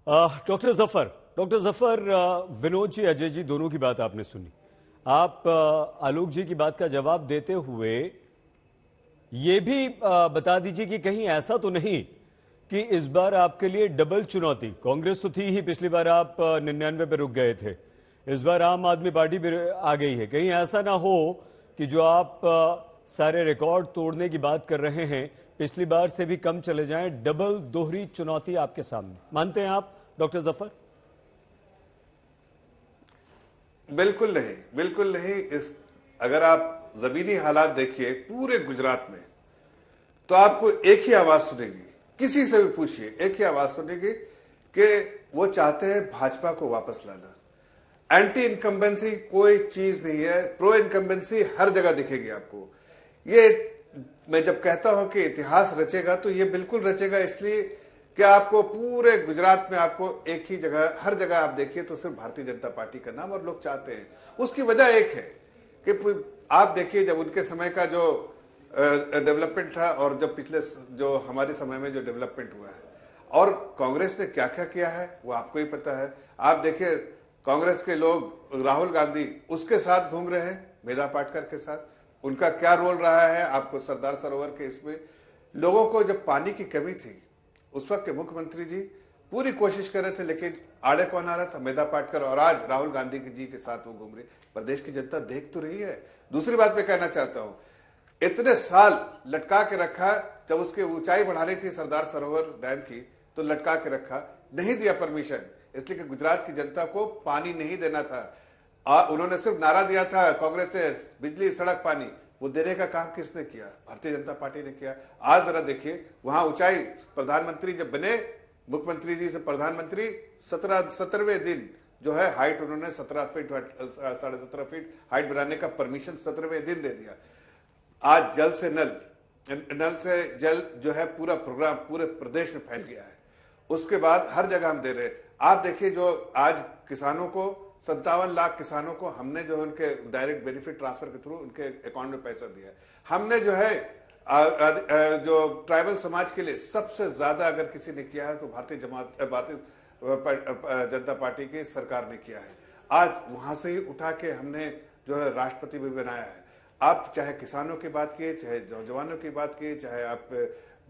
Doctor Zafar, Vinod ji, Ajay ji दोनों की बात आपने सुनी। आप आलोक जी की बात का जवाब देते हुए ये भी बता दीजिए कि कहीं ऐसा तो नहीं कि इस बार आपके लिए डबल चुनौती, कांग्रेस तो थी ही, पिछली बार आप 99 पे रुक गए थे, इस बार आम आदमी पार्टी भी आ गई है। कहीं ऐसा ना हो कि जो आप सारे रिकॉर्ड तोड़ने की बात कर रहे हैं पिछली बार से भी कम चले जाएं, डबल दोहरी चुनौती आपके सामने। मानते हैं आप डॉक्टर जफर? बिल्कुल नहीं, बिल्कुल नहीं। अगर आप जमीनी हालात देखिए पूरे गुजरात में, तो आपको एक ही आवाज सुनेगी, किसी से भी पूछिए, एक ही आवाज सुनेगी कि वो चाहते हैं भाजपा को वापस लाना। एंटी इनकम्बेंसी कोई चीज नहीं है, प्रो इनकम्बेंसी हर जगह दिखेगी आपको। ये मैं जब कहता हूं कि इतिहास रचेगा, तो ये बिल्कुल रचेगा, इसलिए कि आपको पूरे गुजरात में आपको एक ही जगह, हर जगह आप देखिए तो सिर्फ भारतीय जनता पार्टी का नाम, और लोग चाहते हैं। उसकी वजह एक है कि आप देखिए जब उनके समय का जो डेवलपमेंट था और जब पिछले जो हमारे समय में जो डेवलपमेंट हुआ है, और कांग्रेस ने क्या क्या किया है वो आपको ही पता है। आप देखिए कांग्रेस के लोग, राहुल गांधी उसके साथ घूम रहे हैं, मेधा पाटकर के साथ, उनका क्या रोल रहा है आपको सरदार सरोवर के इसमें। लोगों को जब पानी की कमी थी, उस वक्त के मुख्यमंत्री जी पूरी कोशिश कर रहे थे, लेकिन आड़े कौन आ रहा था? मेधा पाटकर। और आज राहुल गांधी जी के साथ वो घूम रही। प्रदेश की जनता देख तो रही है। दूसरी बात मैं कहना चाहता हूं, इतने साल लटका के रखा, जब उसकी ऊंचाई बढ़ानी थी सरदार सरोवर डैम की, तो लटका के रखा, नहीं दिया परमिशन, इसलिए कि गुजरात की जनता को पानी नहीं देना था। उन्होंने सिर्फ नारा दिया था कांग्रेस ने, बिजली, सड़क, पानी, वो देने का काम किसने किया? भारतीय जनता पार्टी ने किया। आज जरा देखिए वहां ऊंचाई, प्रधानमंत्री जब बने, मुख्यमंत्री जी से प्रधानमंत्री, 17वें दिन जो है हाइट उन्होंने 17 फीट, 17.5 फीट हाइट बनाने का परमिशन 17वें दिन दे दिया। आज जल से नल, नल से जल जो है पूरा प्रोग्राम पूरे प्रदेश में फैल गया है। उसके बाद हर जगह हम दे रहे हैं। आप देखिए जो आज किसानों को 57 लाख किसानों को हमने जो उनके डायरेक्ट बेनिफिट ट्रांसफर के थ्रू उनके अकाउंट में पैसा दिया है। हमने जो है जो ट्राइबल समाज के लिए सबसे ज्यादा अगर किसी ने किया है तो भारतीय जनता पार्टी की सरकार ने किया है। आज वहां से ही उठा के हमने जो है राष्ट्रपति भी बनाया है। आप चाहे किसानों की बात कीजिए, चाहे नौजवानों की बात कीजिए, चाहे आप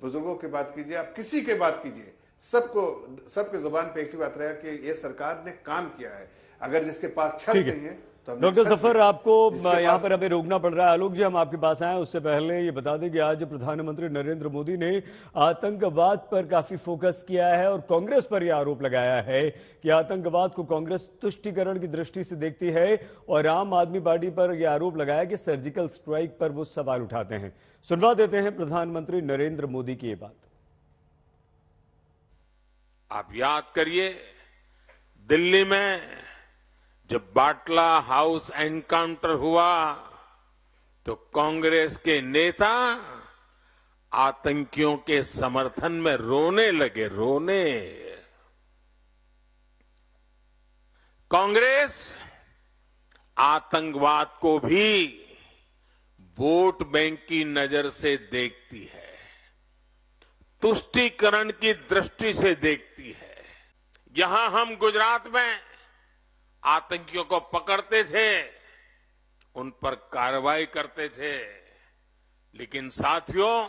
बुजुर्गों की बात कीजिए, आप किसी की बात कीजिए, सबके जुबान पे एक ही बात रहा कि ये सरकार ने काम किया है। अगर जिसके पास छत नहीं है तो डॉक्टर जफर, आपको यहाँ पर अभी रोकना पड़ रहा है। आलोक जी, हम आपके पास आए उससे पहले ये बता दें कि आज प्रधानमंत्री नरेंद्र मोदी ने आतंकवाद पर काफी फोकस किया है और कांग्रेस पर यह आरोप लगाया है कि आतंकवाद को कांग्रेस तुष्टीकरण की दृष्टि से देखती है, और आम आदमी पार्टी पर यह आरोप लगाया कि सर्जिकल स्ट्राइक पर वो सवाल उठाते हैं। सुनवा देते हैं प्रधानमंत्री नरेंद्र मोदी की ये बात। आप याद करिए, दिल्ली में जब बाटला हाउस एनकाउंटर हुआ तो कांग्रेस के नेता आतंकियों के समर्थन में रोने लगे, रोने। कांग्रेस आतंकवाद को भी वोट बैंक की नजर से देखती है, तुष्टीकरण की दृष्टि से देखती है। यहां हम गुजरात में आतंकियों को पकड़ते थे, उन पर कार्रवाई करते थे, लेकिन साथियों,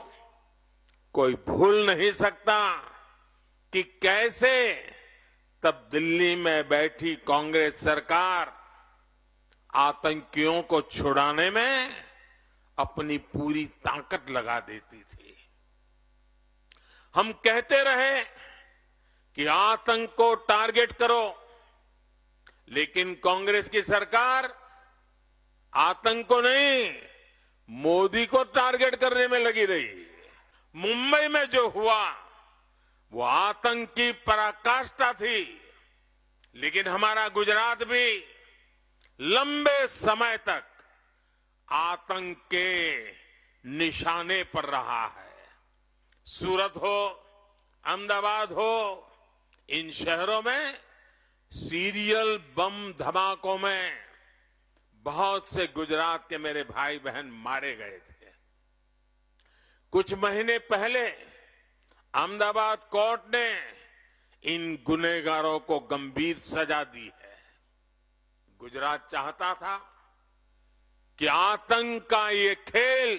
कोई भूल नहीं सकता कि कैसे तब दिल्ली में बैठी कांग्रेस सरकार आतंकियों को छुड़ाने में अपनी पूरी ताकत लगा देती थी। हम कहते रहे कि आतंक को टारगेट करो, लेकिन कांग्रेस की सरकार आतंक को नहीं, मोदी को टारगेट करने में लगी रही। मुंबई में जो हुआ वो आतंक की पराकाष्ठा थी, लेकिन हमारा गुजरात भी लंबे समय तक आतंक के निशाने पर रहा है। सूरत हो, अहमदाबाद हो, इन शहरों में सीरियल बम धमाकों में बहुत से गुजरात के मेरे भाई बहन मारे गए थे। कुछ महीने पहले अहमदाबाद कोर्ट ने इन गुनहगारों को गंभीर सजा दी है। गुजरात चाहता था कि आतंक का ये खेल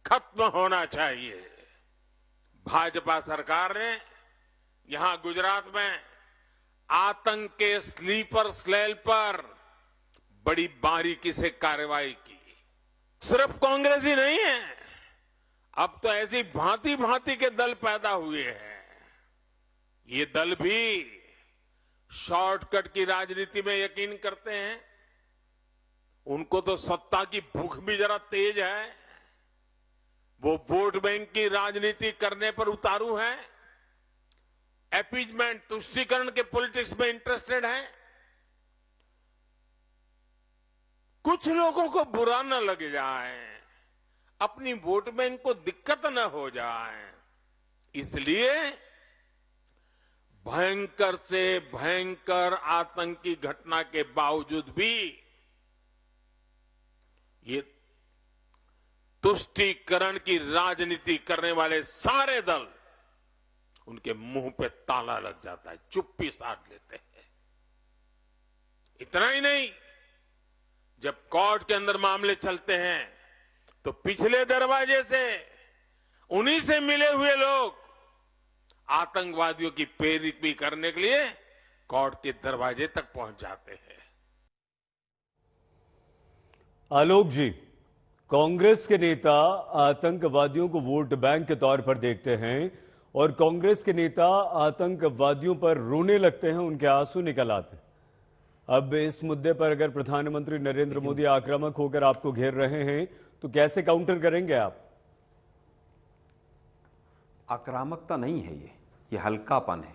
खत्म होना चाहिए। भाजपा सरकार ने यहां गुजरात में आतंक के स्लीपर सेल पर बड़ी बारीकी से कार्रवाई की। सिर्फ कांग्रेस ही नहीं है, अब तो ऐसी भांति भांति के दल पैदा हुए हैं। ये दल भी शॉर्टकट की राजनीति में यकीन करते हैं। उनको तो सत्ता की भूख भी जरा तेज है। वो वोट बैंक की राजनीति करने पर उतारू है, अपीजमेंट तुष्टीकरण के पॉलिटिक्स में इंटरेस्टेड है। कुछ लोगों को बुरा न लग जाए, अपनी वोट बैंक को दिक्कत न हो जाए, इसलिए भयंकर से भयंकर आतंकी घटना के बावजूद भी ये तुष्टीकरण की राजनीति करने वाले सारे दल, उनके मुंह पे ताला लग जाता है, चुप्पी साध लेते हैं। इतना ही नहीं, जब कोर्ट के अंदर मामले चलते हैं तो पिछले दरवाजे से उन्हीं से मिले हुए लोग आतंकवादियों की पैरवी करने के लिए कोर्ट के दरवाजे तक पहुंच जाते हैं। आलोक जी, कांग्रेस के नेता आतंकवादियों को वोट बैंक के तौर पर देखते हैं और कांग्रेस के नेता आतंकवादियों पर रोने लगते हैं, उनके आंसू निकल आते हैं। अब इस मुद्दे पर अगर प्रधानमंत्री नरेंद्र मोदी आक्रामक होकर आपको घेर रहे हैं तो कैसे काउंटर करेंगे आप? आक्रामकता नहीं है, ये हल्कापन है।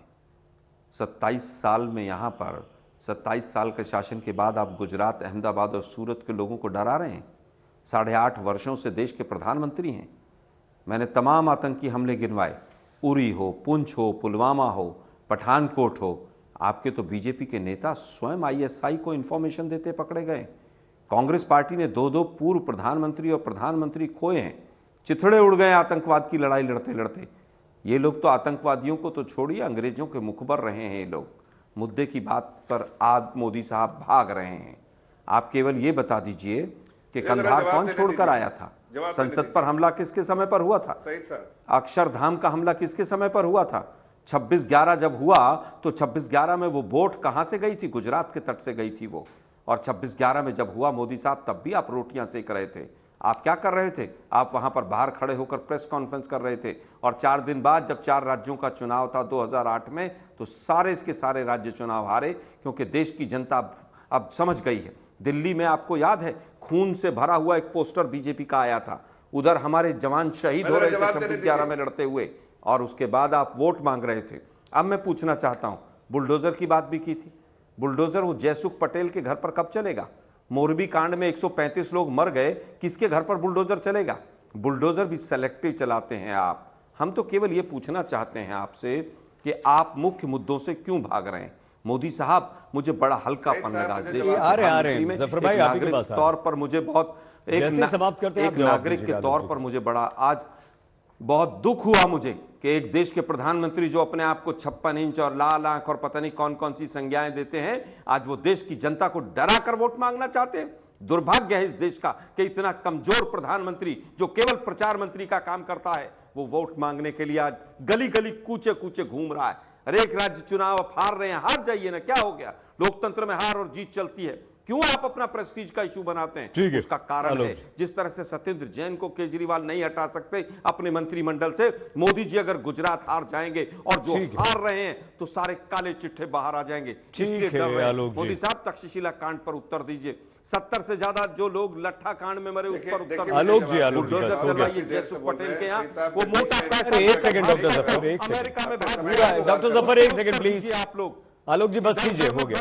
27 साल में यहां पर 27 साल के शासन के बाद आप गुजरात, अहमदाबाद और सूरत के लोगों को डरा रहे हैं। 8.5 वर्षों से देश के प्रधानमंत्री हैं। मैंने तमाम आतंकी हमले गिनवाए, उरी हो, पुंछ हो, पुलवामा हो, पठानकोट हो। आपके तो बीजेपी के नेता स्वयं आईएसआई को इंफॉर्मेशन देते पकड़े गए। कांग्रेस पार्टी ने 2 पूर्व प्रधानमंत्री और प्रधानमंत्री खोए हैं, चिथड़े उड़ गए आतंकवाद की लड़ाई लड़ते लड़ते। ये लोग तो आतंकवादियों को तो छोड़िए, अंग्रेजों के मुखबर रहे हैं ये लोग। मुद्दे की बात पर आज मोदी साहब भाग रहे हैं। आप केवल ये बता दीजिए कि कंधार कौन छोड़कर आया था? संसद पर हमला किसके समय पर हुआ था? अक्षरधाम का हमला किसके समय पर हुआ था? 26/11 जब हुआ तो 26/11 में वो बोट कहां से गई थी? गुजरात के तट से गई थी वो। और 26/11 में जब हुआ मोदी साहब, तब भी आप रोटियां सेक रहे थे। आप क्या कर रहे थे? आप वहां पर बाहर खड़े होकर प्रेस कॉन्फ्रेंस कर रहे थे। और 4 दिन बाद जब 4 राज्यों का चुनाव था 2008 में, तो सारे के सारे राज्य चुनाव हारे, क्योंकि देश की जनता अब समझ गई है। दिल्ली में आपको याद है, खून से भरा हुआ एक पोस्टर बीजेपी का आया था, उधर हमारे जवान शहीद हो रहे थे 26/11 में लड़ते हुए, और उसके बाद आप वोट मांग रहे थे। अब मैं पूछना चाहता हूं, बुलडोजर की बात भी की थी। बुलडोजर वो जयसुख पटेल के घर पर कब चलेगा? मोरबी कांड में 135 लोग मर गए, किसके घर पर बुलडोजर चलेगा? बुलडोजर भी सेलेक्टिव चलाते हैं आप। हम तो केवल ये पूछना चाहते हैं आपसे कि आप मुख्य मुद्दों से क्यों भाग रहे हैं? मोदी साहब, मुझे बड़ा हल्कापन लगा देश आ रहे हैं जफर भाई, आप ही के पास तौर पर मुझे बहुत एक नागरिक के तौर पर मुझे बड़ा आज बहुत दुख हुआ मुझे कि एक देश के प्रधानमंत्री जो अपने आप को 56 इंच और लाल आंख और पता नहीं कौन कौन सी संज्ञाएं देते हैं, आज वो देश की जनता को डरा कर वोट मांगना चाहते हैं। दुर्भाग्य है इस देश का कि इतना कमजोर प्रधानमंत्री जो केवल प्रचार मंत्री का काम करता है, वो वोट मांगने के लिए आज गली गली कूचे कूचे घूम रहा है। हर एक राज्य चुनाव आप हार रहे हैं, हार जाइए ना, क्या हो गया? लोकतंत्र में हार और जीत चलती है। क्यों आप अपना प्रेस्टीज का इशू बनाते हैं? उसका कारण है जिस तरह से सत्येंद्र जैन को केजरीवाल नहीं हटा सकते अपने मंत्रिमंडल से, मोदी जी अगर गुजरात हार जाएंगे और जो हार रहे हैं तो सारे काले चिट्ठे बाहर आ जाएंगे। मोदी साहब, तक्षशिला कांड पर उत्तर दीजिए। 70 से ज्यादा जो लोग लट्ठा कांड में मरे उस पर उत्तर। आलोक जी, चलवाइए जयसुख पटेल के यहाँ वो मोटा पैसा। एक सेकंड डॉक्टर जफर, अमेरिका में डॉक्टर जफर, एक सेकंड प्लीज। आप लोग आलोक जी बस कीजिए, हो गया।